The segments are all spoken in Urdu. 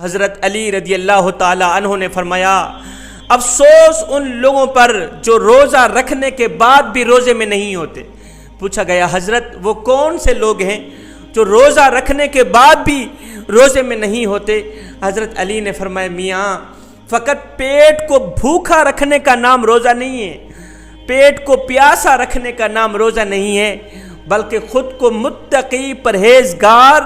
حضرت علی رضی اللہ تعالی عنہ نے فرمایا افسوس ان لوگوں پر جو روزہ رکھنے کے بعد بھی روزے میں نہیں ہوتے۔ پوچھا گیا حضرت وہ کون سے لوگ ہیں جو روزہ رکھنے کے بعد بھی روزے میں نہیں ہوتے؟ حضرت علی نے فرمایا میاں فقط پیٹ کو بھوکا رکھنے کا نام روزہ نہیں ہے، پیٹ کو پیاسا رکھنے کا نام روزہ نہیں ہے، بلکہ خود کو متقی پرہیزگار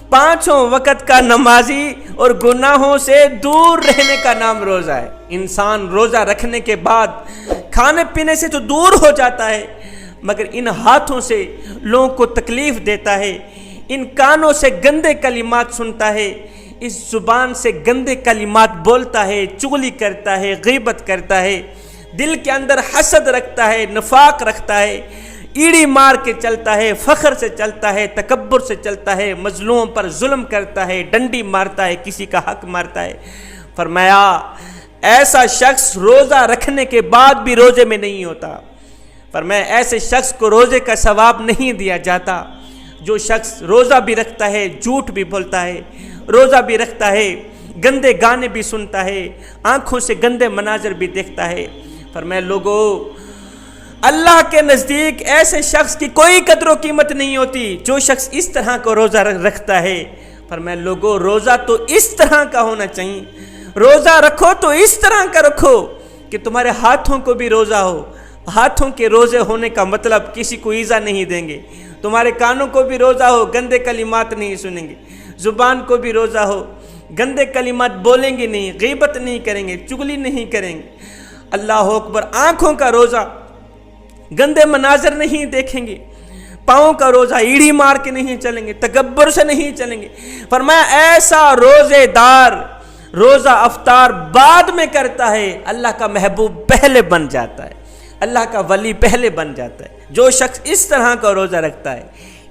پانچوں وقت کا نمازی اور گناہوں سے دور رہنے کا نام روزہ ہے۔ انسان روزہ رکھنے کے بعد کھانے پینے سے تو دور ہو جاتا ہے، مگر ان ہاتھوں سے لوگوں کو تکلیف دیتا ہے، ان کانوں سے گندے کلمات سنتا ہے، اس زبان سے گندے کلمات بولتا ہے، چغلی کرتا ہے، غیبت کرتا ہے، دل کے اندر حسد رکھتا ہے، نفاق رکھتا ہے، ایڑی مار کے چلتا ہے، فخر سے چلتا ہے، تکبر سے چلتا ہے، مظلوموں پر ظلم کرتا ہے، ڈنڈی مارتا ہے، کسی کا حق مارتا ہے۔ فرمایا ایسا شخص روزہ رکھنے کے بعد بھی روزے میں نہیں ہوتا۔ فرمایا ایسے شخص کو روزے کا ثواب نہیں دیا جاتا۔ جو شخص روزہ بھی رکھتا ہے، جھوٹ بھی بولتا ہے، روزہ بھی رکھتا ہے، گندے گانے بھی سنتا ہے، آنکھوں سے گندے مناظر بھی دیکھتا ہے۔ فرمایا لوگو اللہ کے نزدیک ایسے شخص کی کوئی قدر و قیمت نہیں ہوتی جو شخص اس طرح کو روزہ رکھتا ہے۔ فرمایا لوگو روزہ تو اس طرح کا ہونا چاہیے، روزہ رکھو تو اس طرح کا رکھو کہ تمہارے ہاتھوں کو بھی روزہ ہو۔ ہاتھوں کے روزے ہونے کا مطلب کسی کو ایذا نہیں دیں گے، تمہارے کانوں کو بھی روزہ ہو، گندے کلمات نہیں سنیں گے، زبان کو بھی روزہ ہو، گندے کلمات بولیں گے نہیں، غیبت نہیں کریں گے، چغلی نہیں کریں گے۔ اللہ اکبر۔ آنکھوں کا روزہ، گندے مناظر نہیں دیکھیں گے، پاؤں کا روزہ ایڑھی مار کے نہیں چلیں گے، تکبر سے نہیں چلیں گے۔ فرمایا ایسا روزے دار روزہ افطار بعد میں کرتا ہے، اللہ کا محبوب پہلے بن جاتا ہے، اللہ کا ولی پہلے بن جاتا ہے۔ جو شخص اس طرح کا روزہ رکھتا ہے،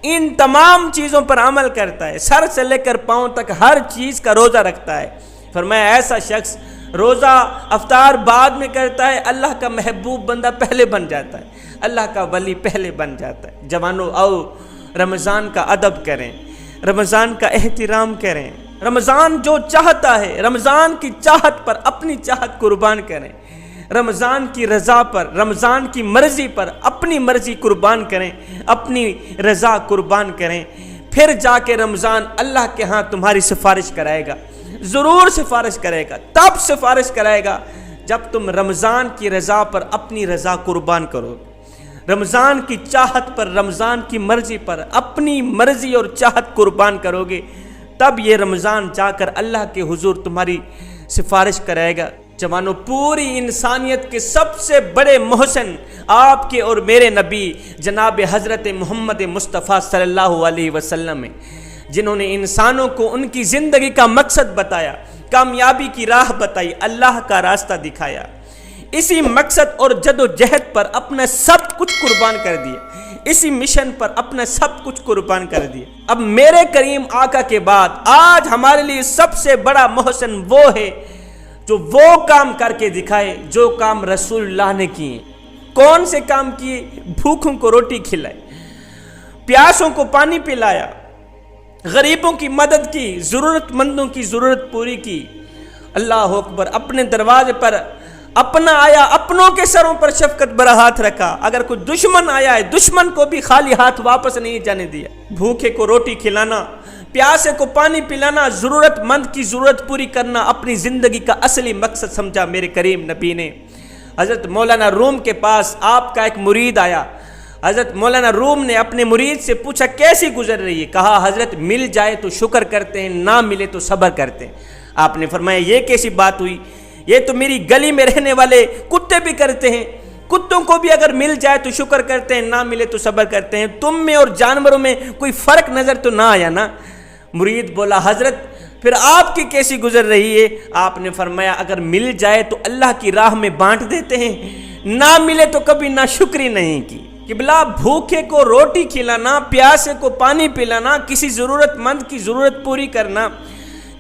ان تمام چیزوں پر عمل کرتا ہے، سر سے لے کر پاؤں تک ہر چیز کا روزہ رکھتا ہے، فرمایا ایسا شخص روزہ افطار بعد میں کرتا ہے، اللہ کا محبوب بندہ پہلے بن جاتا ہے، اللہ کا ولی پہلے بن جاتا ہے۔ جوانوں آؤ رمضان کا ادب کریں، رمضان کا احترام کریں، رمضان جو چاہتا ہے رمضان کی چاہت پر اپنی چاہت قربان کریں، رمضان کی رضا پر، رمضان کی مرضی پر اپنی مرضی قربان کریں، اپنی رضا قربان کریں، پھر جا کے رمضان اللہ کے ہاں تمہاری سفارش کرائے گا، ضرور سفارش کرے گا۔ تب سفارش کرائے گا جب تم رمضان کی رضا پر اپنی رضا قربان کرو گے، رمضان کی چاہت پر، رمضان کی مرضی پر اپنی مرضی اور چاہت قربان کرو گے، تب یہ رمضان جا کر اللہ کے حضور تمہاری سفارش کرائے گا۔ جوانوں پوری انسانیت کے سب سے بڑے محسن آپ کے اور میرے نبی جناب حضرت محمد مصطفیٰ صلی اللہ علیہ وسلم ہیں، جنہوں نے انسانوں کو ان کی زندگی کا مقصد بتایا، کامیابی کی راہ بتائی، اللہ کا راستہ دکھایا، اسی مقصد اور جد و جہد پر اپنا سب کچھ قربان کر دیا، اسی مشن پر اپنا سب کچھ قربان کر دیا۔ اب میرے کریم آقا کے بعد آج ہمارے لیے سب سے بڑا محسن وہ ہے جو وہ کام کر کے دکھائے جو کام رسول اللہ نے کیے۔ کون سے کام کیے؟ بھوکوں کو روٹی کھلائی، پیاسوں کو پانی پلایا، غریبوں کی مدد کی، ضرورت مندوں کی ضرورت پوری کی۔ اللہ اکبر۔ اپنے دروازے پر اپنا آیا، اپنوں کے سروں پر شفقت برا ہاتھ رکھا، اگر کوئی دشمن آیا ہے دشمن کو بھی خالی ہاتھ واپس نہیں جانے دیا۔ بھوکے کو روٹی کھلانا، پیاسے کو پانی پلانا، ضرورت مند کی ضرورت پوری کرنا اپنی زندگی کا اصلی مقصد سمجھا میرے کریم نبی نے۔ حضرت مولانا روم کے پاس آپ کا ایک مرید آیا، حضرت مولانا روم نے اپنے مرید سے پوچھا کیسی گزر رہی ہے؟ کہا حضرت مل جائے تو شکر کرتے ہیں، نہ ملے تو صبر کرتے ہیں۔ آپ نے فرمایا یہ کیسی بات ہوئی؟ یہ تو میری گلی میں رہنے والے کتے بھی کرتے ہیں، کتوں کو بھی اگر مل جائے تو شکر کرتے ہیں، نہ ملے تو صبر کرتے ہیں، تم میں اور جانوروں میں کوئی فرق نظر تو نہ آیا نا؟ مرید بولا حضرت پھر آپ کی کیسی گزر رہی ہے؟ آپ نے فرمایا اگر مل جائے تو اللہ کی راہ میں بانٹ دیتے ہیں، نہ ملے تو کبھی نہ شکری نہیں کی۔ قبلہ بھوکے کو روٹی کھلانا، پیاسے کو پانی پلانا، کسی ضرورت مند کی ضرورت پوری کرنا،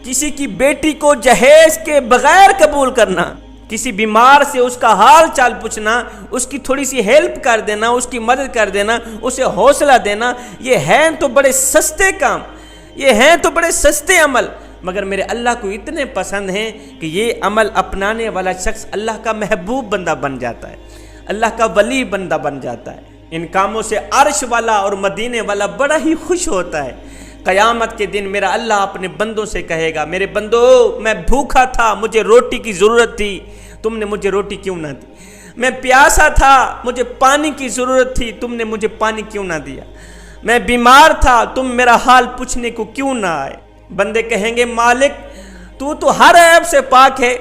کسی کی بیٹی کو جہیز کے بغیر قبول کرنا، کسی بیمار سے اس کا حال چال پوچھنا، اس کی تھوڑی سی ہیلپ کر دینا، اس کی مدد کر دینا، اسے حوصلہ دینا، یہ ہیں تو بڑے سستے کام، یہ ہیں تو بڑے سستے عمل، مگر میرے اللہ کو اتنے پسند ہیں کہ یہ عمل اپنانے والا شخص اللہ کا محبوب بندہ بن جاتا ہے، اللہ کا ولی بندہ بن جاتا ہے۔ ان کاموں سے عرش والا اور مدینے والا بڑا ہی خوش ہوتا ہے۔ قیامت کے دن میرا اللہ اپنے بندوں سے کہے گا، میرے بندو میں بھوکا تھا، مجھے روٹی کی ضرورت تھی، تم نے مجھے روٹی کیوں نہ دی؟ میں پیاسا تھا، مجھے پانی کی ضرورت تھی، تم نے مجھے پانی کیوں نہ دیا؟ میں بیمار تھا، تم میرا حال پوچھنے کو کیوں نہ آئے؟ بندے کہیں گے مالک تو ہر عیب سے پاک ہے،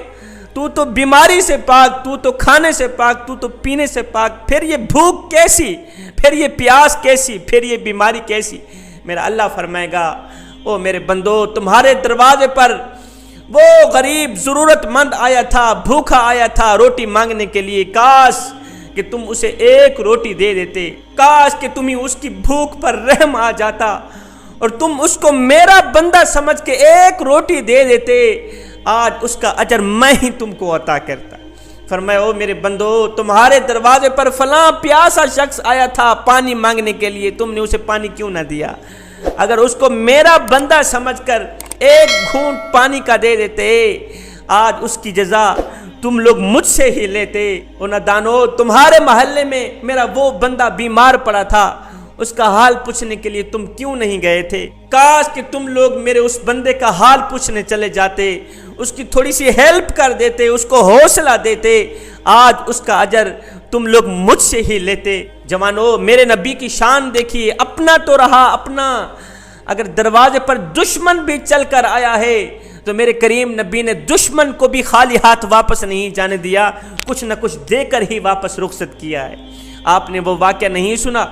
تو بیماری سے پاک، تو کھانے سے پاک، تو پینے سے پاک، پھر یہ بھوک کیسی، پھر یہ پیاس کیسی، پھر یہ بیماری کیسی؟ میرا اللہ فرمائے گا او میرے بندو تمہارے دروازے پر وہ غریب ضرورت مند آیا تھا، بھوکا آیا تھا روٹی مانگنے کے لیے، کاش کہ تم اسے ایک روٹی دے دیتے، کاش کہ تمہیں اس کی بھوک پر رحم آ جاتا اور تم اس کو میرا بندہ سمجھ کے ایک روٹی دے دیتے، آج اس کا اجر میں ہی تم کو عطا کرتا۔ فرمایا او میرے بندو تمہارے دروازے پر فلاں پیاسا شخص آیا تھا پانی مانگنے کے لیے، تم نے اسے پانی کیوں نہ دیا؟ اگر اس کو میرا بندہ سمجھ کر ایک گھونٹ پانی کا دے دیتے، آج اس کی جزا تم لوگ مجھ سے ہی لیتے۔ او نادانو تمہارے محلے میں میرا وہ بندہ بیمار پڑا تھا، اس کا حال پوچھنے کے لیے تم کیوں نہیں گئے تھے؟ کاش کہ تم لوگ میرے اس بندے کا حال پوچھنے چلے جاتے، اس کی تھوڑی سی ہیلپ کر دیتے، اس کو حوصلہ دیتے، آج اس کا اجر تم لوگ مجھ سے ہی لیتے۔ جوانو میرے نبی کی شان دیکھیے، اپنا تو رہا اپنا، اگر دروازے پر دشمن بھی چل کر آیا ہے تو میرے کریم نبی نے دشمن کو بھی خالی ہاتھ واپس نہیں جانے دیا، کچھ نہ کچھ دے کر ہی واپس رخصت کیا ہے۔ آپ نے وہ واقعہ نہیں سنا؟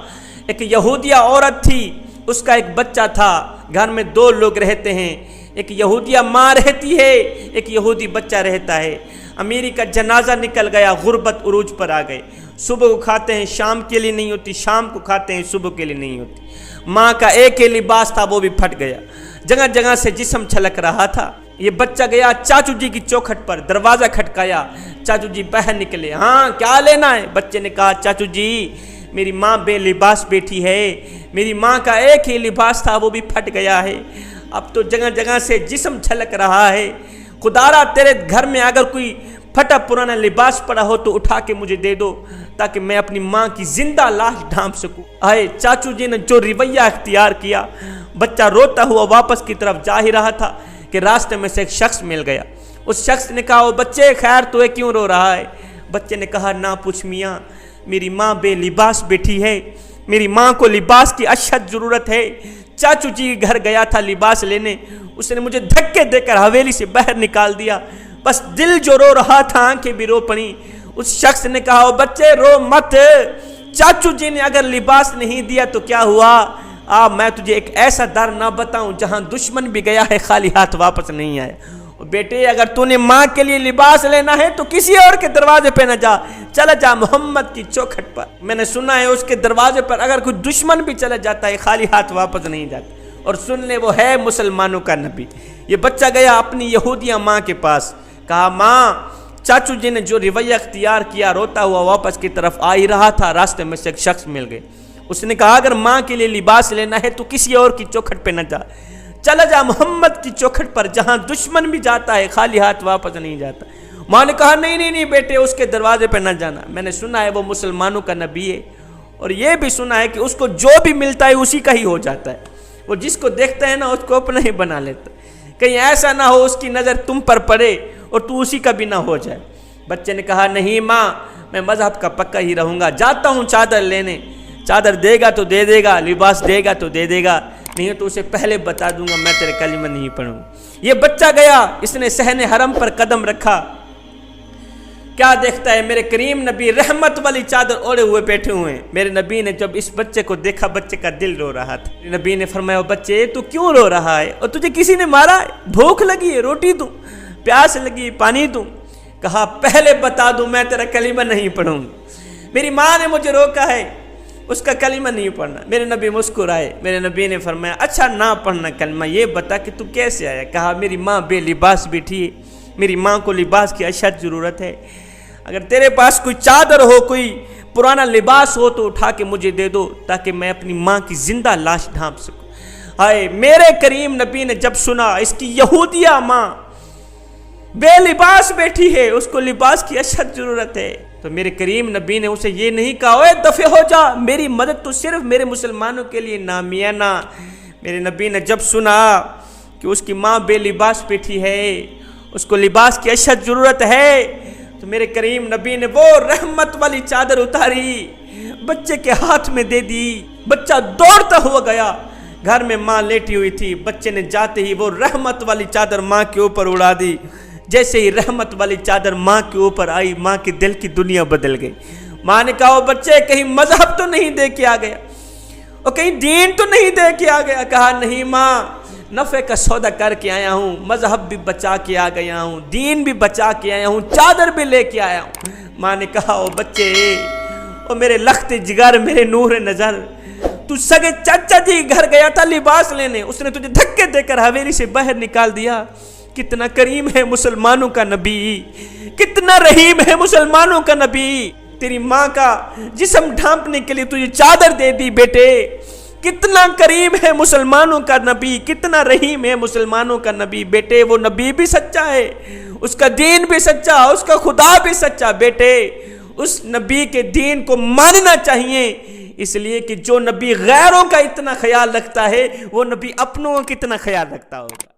ایک یہودیہ عورت تھی، اس کا ایک بچہ تھا، گھر میں دو لوگ رہتے ہیں، ایک یہودیہ ماں رہتی ہے، ایک یہودی بچہ رہتا ہے۔ امیری کا جنازہ نکل گیا، غربت عروج پر آ گئے، صبح کو کھاتے ہیں شام کے لیے نہیں ہوتی، شام کو کھاتے ہیں صبح کے لیے نہیں ہوتی۔ ماں کا ایک ہی لباس تھا وہ بھی پھٹ گیا، جگہ جگہ سے جسم چھلک رہا تھا۔ یہ بچہ گیا چاچو جی کی چوکھٹ پر، دروازہ کھٹکایا، چاچو جی باہر نکلے، ہاں کیا لینا ہے؟ بچے نے کہا چاچو جی میری ماں بے لباس بیٹھی ہے، میری ماں کا ایک ہی لباس تھا وہ بھی پھٹ گیا ہے، اب تو جگہ جگہ سے جسم چھلک رہا ہے، خدارا تیرے گھر میں اگر کوئی پھٹا پرانا لباس پڑا ہو تو اٹھا کے مجھے دے دو تاکہ میں اپنی ماں کی زندہ لاش ڈھانپ سکوں۔ آئے چاچو جی نے جو رویہ اختیار کیا، بچہ روتا ہوا واپس کی طرف جا ہی رہا تھا کہ راستے میں سے ایک شخص مل گیا۔ اس شخص نے کہا بچے خیر تو ہے، کیوں رو رہا ہے؟ بچے نے کہا نہ پوچھ میاں، میری ماں بے لباس بیٹھی ہے، میری ماں کو لباس کی اشد ضرورت ہے، چاچو جی گھر گیا تھا لباس لینے، اس نے مجھے دھکے دے کر حویلی سے باہر نکال دیا، بس دل جو رو رہا تھا آنکھیں بھی رو پڑیں۔ اس شخص نے کہا بچے رو مت، چاچو جی نے اگر لباس نہیں دیا تو کیا ہوا؟ میں تجھے ایک ایسا در نہ بتاؤں جہاں دشمن بھی گیا ہے خالی ہاتھ واپس نہیں آیا۔ بیٹے اگر تو نے ماں کے لیے لباس لینا ہے تو کسی اور کے دروازے پہ نہ جا، چلا جا محمد کی چوکھٹ پر۔ میں نے سنا ہے اس کے دروازے پر اگر کوئی دشمن بھی چلا جاتا ہے خالی ہاتھ واپس نہیں جاتا، اور سن لے وہ ہے مسلمانوں کا نبی۔ یہ بچہ گیا اپنی یہودیہ ماں کے پاس، کہا ماں چاچو جی نے جو رویہ اختیار کیا، روتا ہوا واپس کی طرف آ ہی رہا تھا، راستے میں سے ایک شخص مل گئے، اس نے کہا اگر ماں کے لیے لباس لینا ہے تو کسی اور کی چوکھٹ پہ نہ جا، چلا جا محمد کی چوکھٹ پر جہاں دشمن بھی جاتا ہے خالی ہاتھ واپس نہیں جاتا۔ ماں نے کہا نہیں بیٹے اس کے دروازے پہ نہ جانا، میں نے سنا ہے وہ مسلمانوں کا نبی ہے، اور یہ بھی سنا ہے کہ اس کو جو بھی ملتا ہے اسی کا ہی ہو جاتا ہے، وہ جس کو دیکھتا ہے نا اس کو اپنا ہی بنا لیتا ہے، کہیں ایسا نہ ہو اس کی نظر تم پر پڑے اور تو اسی کا بھی نہ ہو جائے۔ بچے نے کہا نہیں ماں میں مذہب کا پکا ہی رہوں گا، جاتا ہوں چادر لینے، چادر دے گا تو دے دے گا، لباس دے گا تو دے دے گا، نہیں تو اسے پہلے بتا دوں گا میں تیرے کلمہ نہیں پڑھوں۔ یہ بچہ گیا، اس نے صحن حرم پر قدم رکھا، کیا دیکھتا ہے میرے کریم نبی رحمت والی چادر اوڑے ہوئے بیٹھے ہوئے ہیں۔ میرے نبی نے جب اس بچے کو دیکھا، بچے کا دل رو رہا تھا، نبی نے فرمایا بچے تو کیوں رو رہا ہے؟ اور تجھے کسی نے مارا ہے؟ بھوک لگی ہے روٹی دوں، پیاس لگی پانی دوں؟ کہا پہلے بتا دوں میں تیرا کلمہ نہیں پڑھوں گا، میری ماں نے مجھے روکا ہے اس کا کلمہ نہیں پڑھنا۔ میرے نبی مسکرائے، میرے نبی نے فرمایا اچھا نہ پڑھنا کلمہ، یہ بتا کہ تو کیسے آیا؟ کہا میری ماں بے لباس بیٹھی ہے، میری ماں کو لباس کی اشد ضرورت ہے، اگر تیرے پاس کوئی چادر ہو، کوئی پرانا لباس ہو تو اٹھا کے مجھے دے دو تاکہ میں اپنی ماں کی زندہ لاش ڈھانپ سکوں۔ ہائے میرے کریم نبی نے جب سنا اس کی یہودیہ ماں بے لباس بیٹھی ہے، اس کو لباس کی اشد ضرورت ہے، تو میرے کریم نبی نے اسے یہ نہیں کہا اوے دفع ہو جا، میری مدد تو صرف میرے مسلمانوں کے لیے نامیانہ۔ میرے نبی نے جب سنا کہ اس کی ماں بے لباس بیٹھی ہے، اس کو لباس کی اشد ضرورت ہے، تو میرے کریم نبی نے وہ رحمت والی چادر اتاری، بچے کے ہاتھ میں دے دی، بچہ دوڑتا ہوا گیا، گھر میں ماں لیٹی ہوئی تھی، بچے نے جاتے ہی وہ رحمت والی چادر ماں کے اوپر اڑا دی۔ جیسے ہی رحمت والی چادر ماں کے اوپر آئی، ماں کے دل کی دنیا بدل گئی۔ ماں نے کہا وہ بچے کہیں مذہب تو نہیں دے کے آ گیا، اور کہیں دین تو نہیں دے کے آ گیا؟ کہا نہیں ماں، نفع کا سودا کر کے آیا ہوں، مذہب بھی بچا کے آ گیا ہوں، دین بھی بچا کے آیا ہوں، چادر بھی لے کے آیا ہوں۔ ماں نے کہا او بچے، او میرے لخت جگر، میرے نور نظر، تو سگے چچا جی گھر گیا تھا لباس لینے، اس نے تجھے دھکے دے کر حویلی سے باہر نکال دیا۔ کتنا کریم ہے مسلمانوں کا نبی، کتنا رحیم ہے مسلمانوں کا نبی، تیری ماں کا جسم ڈھانپنے کے لیے تجھے چادر دے دی بیٹے۔ کتنا کریم ہے مسلمانوں کا نبی، کتنا رحیم ہے مسلمانوں کا نبی۔ بیٹے وہ نبی بھی سچا ہے، اس کا دین بھی سچا، اس کا خدا بھی سچا۔ بیٹے اس نبی کے دین کو ماننا چاہیے، اس لیے کہ جو نبی غیروں کا اتنا خیال رکھتا ہے وہ نبی اپنوں کا کتنا خیال رکھتا ہوگا۔